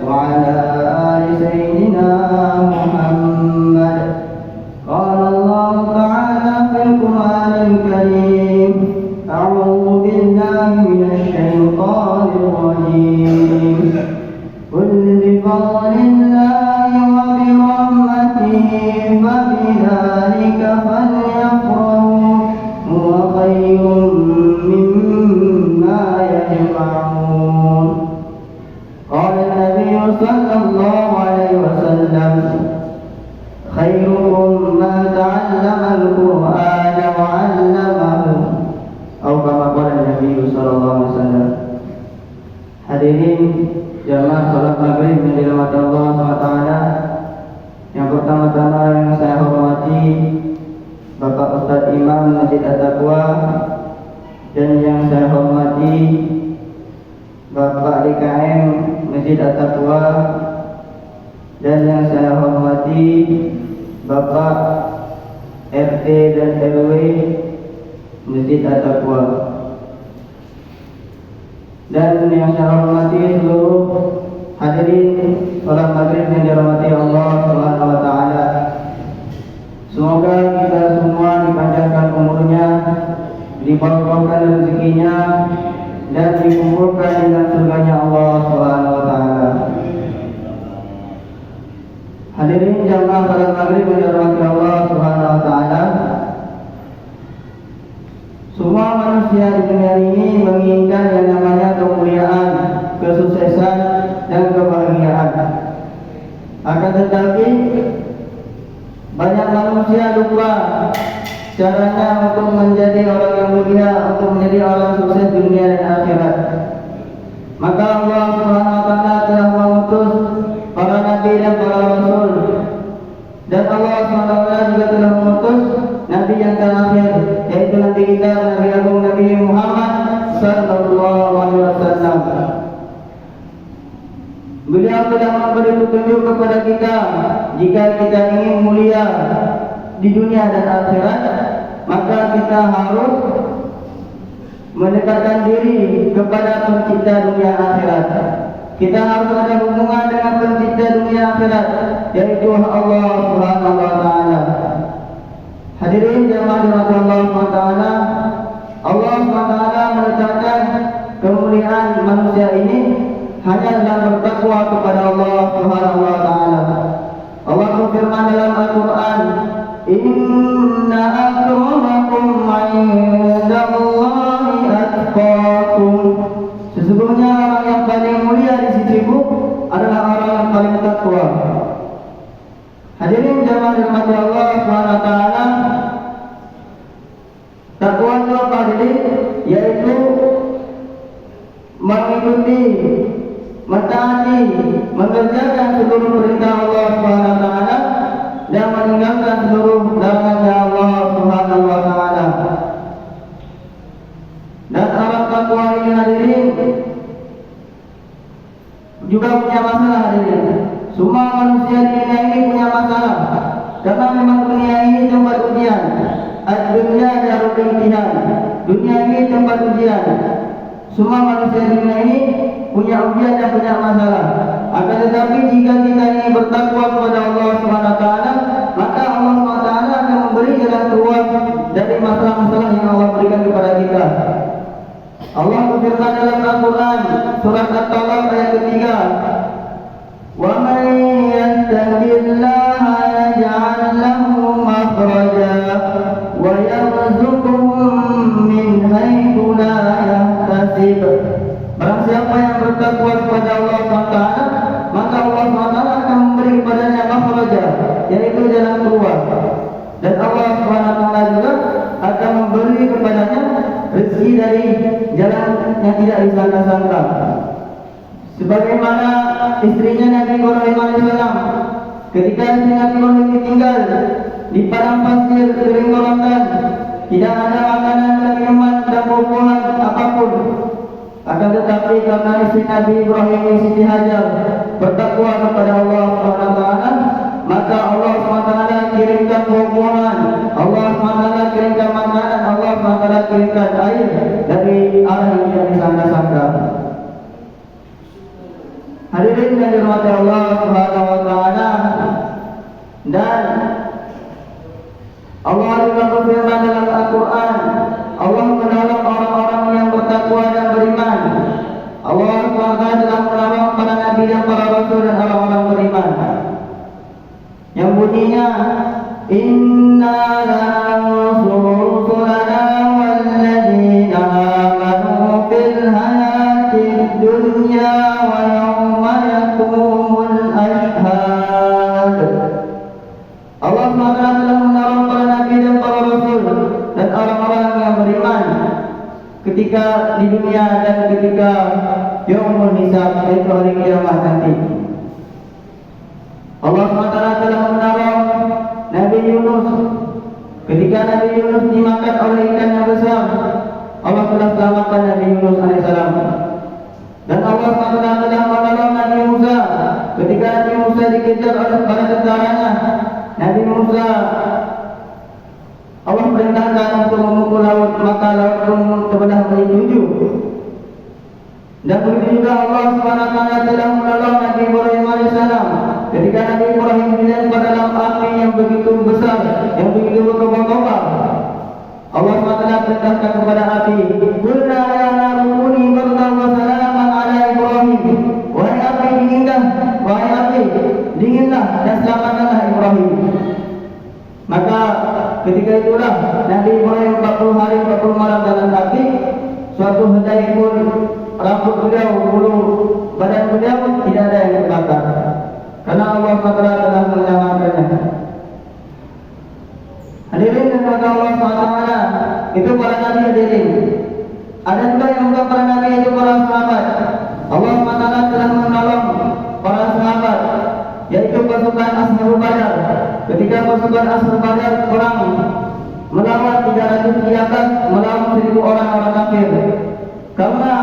وعلى آل سيدنا محمد. قال الله تعالى في القرآن الكريم: أعوذ بالله من الشيطان الرجيم. قل بفضل الله وبرحمته فبذلك فليفرحوا هو خير مما يجمعون. قال النبي صلى الله عليه وسلم: خيركم من تعلم القرآن وعلمه. Atau kama qala Nabi sallallahu alaihi wasallam. Hadirin jamaah salat maghrib yang dirahmati Allah SWT. Yang pertama-tama yang saya hormati Bapak Ustadz Imam Masjid At-Taqwa, dan yang saya hormati Bapak DKM Masjid At-Taqwa, dan yang saya hormati Bapak RT dan RW Masjid At-Taqwa, dan yang saya hormati seluruh hadirin salat maghrib yang dirahmati Allah Subhanahu wa taala. Semoga kita semua dipanjangkan umurnya, diberkahkan rezekinya, dan dikumpulkan dengan surganya Allah Subhanahu wa taala. Hadirin jamaah salat maghrib yang dirahmati Allah Subhanahu wa taala. Semua manusia di dunia ini menginginkan yang namanya kemuliaan, kesuksesan, dan kebahagiaan. Akan tetapi banyak manusia lupa caranya untuk menjadi orang yang mulia, untuk menjadi orang sukses dunia dan akhirat. Maka Allah Subhanahu wa taala telah mengutus para nabi dan para rasul, dan Allah Subhanahu wa taala juga telah mengutus nabi yang terakhir, yaitu nabi kita, Nabi Agung Nabi Muhammad sallallahu alaihi wasallam. Beliau telah memberi petunjuk kepada kita, jika kita ingin mulia di dunia dan akhirat, maka kita harus mendekatkan diri kepada pencipta dunia akhirat. Kita harus ada hubungan dengan pencipta dunia akhirat, yaitu Allah Subhanahu wa taala. Hadirin jamaah dirahmati Allah SWT, Allah SWT meletakkan kemuliaan manusia ini hanya dalam bertakwa kepada Allah Subhanahu wa taala. Allah berfirman dalam Al-Qur'an: "Inna akramakum 'indallahi atqakum." Sesungguhnya orang yang paling mulia di sisiku adalah orang yang paling takwa. Hadirin jamaah dirahmati Allah Subhanahu wa taala, takwa itu apa hadirin? Yaitu mengikuti, mentaati, mengerjakan seluruh perintah Allah Subhanahu wa taala dan meninggalkan seluruh larangannya Allah Subhanahu wa taala. Dan orang takwa ini hadirin juga punya masalah hadirin. Semua manusia di dunia ini punya masalah, karena memang dunia ini tempat ujian. Ad-dunya darul imtihan. Dunia ini tempat ujian. Semua manusia di dunia ini punya ujian dan punya masalah. Akan tetapi jika kita ingin bertakwa kepada Allah Subhanahu wa taala, maka Allah Subhanahu wa taala akan memberi jalan keluar dari masalah-masalah yang Allah berikan kepada kita. Allah berfirman dalam Al-Quran surat At-Talaq ayat ketiga: "Wa man yattaqillaha yaj'al lahu makhraja wa yarzuqhu min haitsu la yahtasib." Barang siapa yang bertakwa kepada Allah SWT, maka Allah SWT akan memberi kepadanya makhraja, yaitu jalan keluar. Dan Allah SWT juga akan memberi kepadanya rezeki dari jalan yang tidak disangka-sangka. Sebagaimana istrinya Nabi Ibrahim AS, ketika istri Nabi Ibrahim ditinggal di padang pasir kering kerontan, tidak ada makanan dan minuman dan buah-buahan apapun. Akan tetapi karena istri Nabi Ibrahim Siti Hajar bertakwa kepada Allah SWT, maka Allah SWT kirimkan buah-buahan, Allah SWT kirimkan makanan, Allah SWT kirimkan air dari arah yang tidak disangka-sangka. Hadirin yang dirahmati Allah Subhanahu wa taala, dan Allah juga berfirman dalam Al-Qur'an, Allah menolong orang-orang yang bertakwa dan beriman. Allah SWT telah menolong para nabi dan para rasul dan orang-orang beriman. Yang bunyinya, Inna lanansuru rusulana walladzina amanu fil hayatid dunya wa yawma yaqumul ashhad. Allah SWT telah menolong para nabi dan para rasul dan orang-orang yang beriman ketika di dunia dan ketika yaumul hisab, yaitu hari kiamat nanti. Allah SWT telah menolong Nabi Yunus ketika Nabi Yunus dimakan oleh ikan yang besar. Allah telah selamatkan Nabi Yunus alaihissalam. Dan Allah SWT telah menolong Nabi Musa ketika Nabi Musa dikejar oleh para tentaranya. Nabi Musa, Allah perintahkan untuk memukul laut, maka laut pun terbelah menjadi 7. Dan begitu juga Allah SWT telah menolong Nabi Ibrahim alaihissalam ketika Nabi Ibrahim dilempar dalam api yang begitu besar, yang begitu berkobar-kobar. Allah SWT perintahkan kepada api, "Qulna ya naru kuni bardan wa salaman ala Ibrahim." Wahai api, dinginlah, wahai api, dinginlah dan selamatkanlah Ibrahim. Maka ketika itulah Nabi Ibrahim 40 hari 40 malam dalam api. Suatu hari pun rambut beliau, bulu badan beliau tidak ada yang terbakar, karena Allah SWT telah menyelamatkannya. Hadirin dan maka Allah SWT itu para nabi hadirin. Ada juga yang bukan para nabi, itu para sahabat. Allah SWT telah menolong para sahabat, yaitu pasukan Ashabul Badar. Ketika pasukan Ashabul Badar perang melawan 300 di atas, melawan 1000 orang kafir. Karena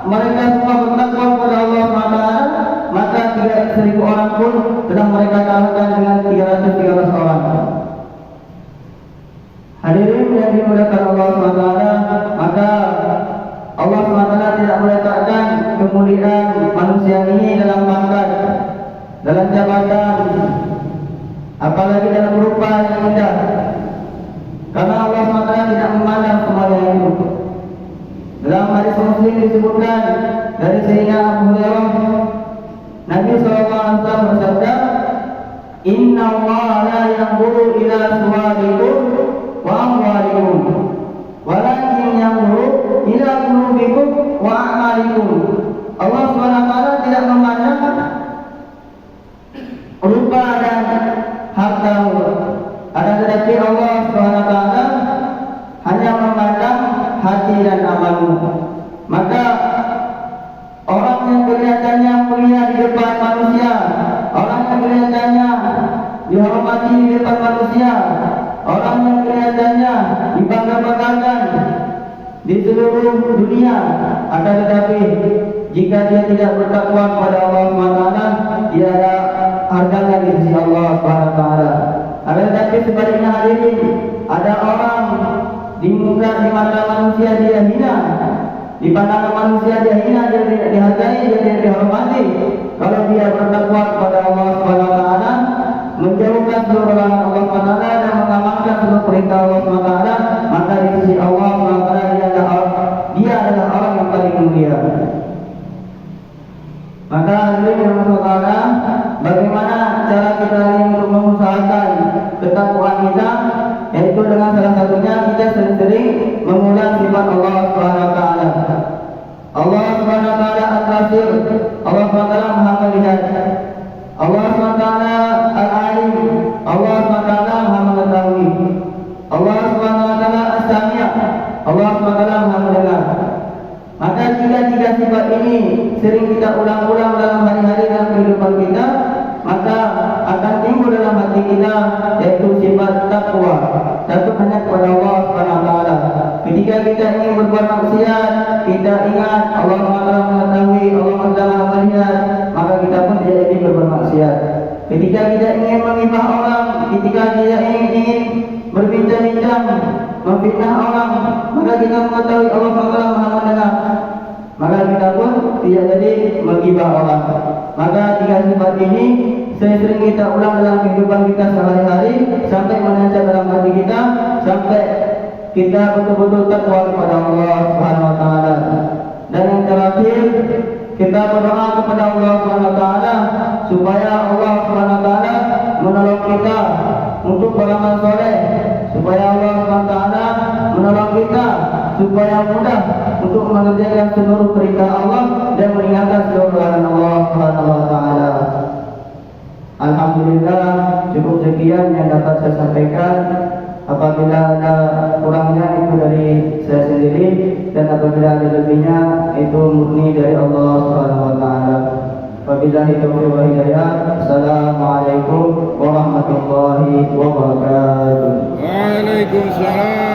mereka semua bertakwa kepada Allah SWT, maka 1000 orang pun telah mereka kalahkan dengan 300 orang. Hadirin yang dimuliakan Allah SWT, maka Allah SWT tidak meletakkan kemuliaan manusia ini dalam pangkat, dalam jabatan, apalagi dalam rupa yang indah. Karena Allah SWT tidak memandang semua yang itu. Dalam hadis Muslim disebutkan dari Sayyidina Abu Hurairah, Nabi SAW bersabda, "Inna Allah la yanzuru ila suwarikum wa amwalikum, walakin yanzuru ila qulubikum wa a'malikum." Allah SWT tidak memandang rupa dan hartamu, akan tetapi Allah SWT hanya memandang hati dan amalmu. Maka orang yang kelihatannya mulia di depan manusia, orang yang kelihatannya dihormati di depan manusia, orang yang kelihatannya dibangga-banggakan di seluruh dunia, akan tetapi jika dia tidak bertakwa kepada Allah SWT, dia ada harganya di sisi Allah SWT. Akan tetapi sebaliknya hadirin, ada orang di muka, di mata manusia dia hina, di pandangan manusia dia hina, dia tidak dihargai, dia tidak dihormati. Kalau dia bertakwa kepada Allah SWT, menjauhkan seluruh larangan Allah SWT dan mengamalkan seluruh perintah Allah SWT, maka di sisi Allah SWT dia adalah orang yang paling mulia. Maka hadirin Allah SWT, bagaimana cara kita ini untuk mengusahakan ketakwaan kita? Yaitu dengan salah satunya kita sering-sering mengulang sifat Allah SWT. Allah SWT Al-Basir, Allah SWT Maha Melihat, Allah SWT Al-Alim, Allah SWT Maha Mengetahui, Allah SWT As-Sami', Allah SWT Maha Mendengar. Maka tiga sifat ini sering kita ulang-ulang dalam hari-hari dalam kehidupan kita, maka akan timbul dalam hati kita yaitu sifat takwa, takut hanya kepada Allah SWT. Ketika kita ingin berbuat maksiat, kita ingat Allah SWT mengetahui, Allah SWT melihat, maka kita pun tidak ingin berbuat maksiat. Ketika kita ingin menghibah orang, ketika kita ingin berbincang-bincang, memfitnah orang, maka kita mengetahui Allah SWT Maha Mendengar. maka kita pun tidak jadi menggibah orang. Maka tiga sifat ini sering kita ulang dalam kehidupan kita sehari-hari sampai menancap dalam hati kita, sampai kita betul-betul takwa kepada Allah Subhanahu wa taala. Dan yang terakhir, kita berdoa kepada Allah Subhanahu wa taala supaya Allah Subhanahu wa taala menolong kita untuk beramal soleh, supaya Allah Subhanahu wa taala menolong kita supaya mudah untuk mengerjakan seluruh perintah Allah dan meninggalkan seluruh larangan Allah Subhanahu wa taala. Alhamdulillah, cukup sekian yang dapat saya sampaikan. Apabila ada kurangnya itu dari saya sendiri, dan apabila ada lebihnya itu murni dari Allah Subhanahu wa taala. Wabillahi taufiq wal hidayah. Assalamualaikum warahmatullahi wabarakatuh. Waalaikumsalam.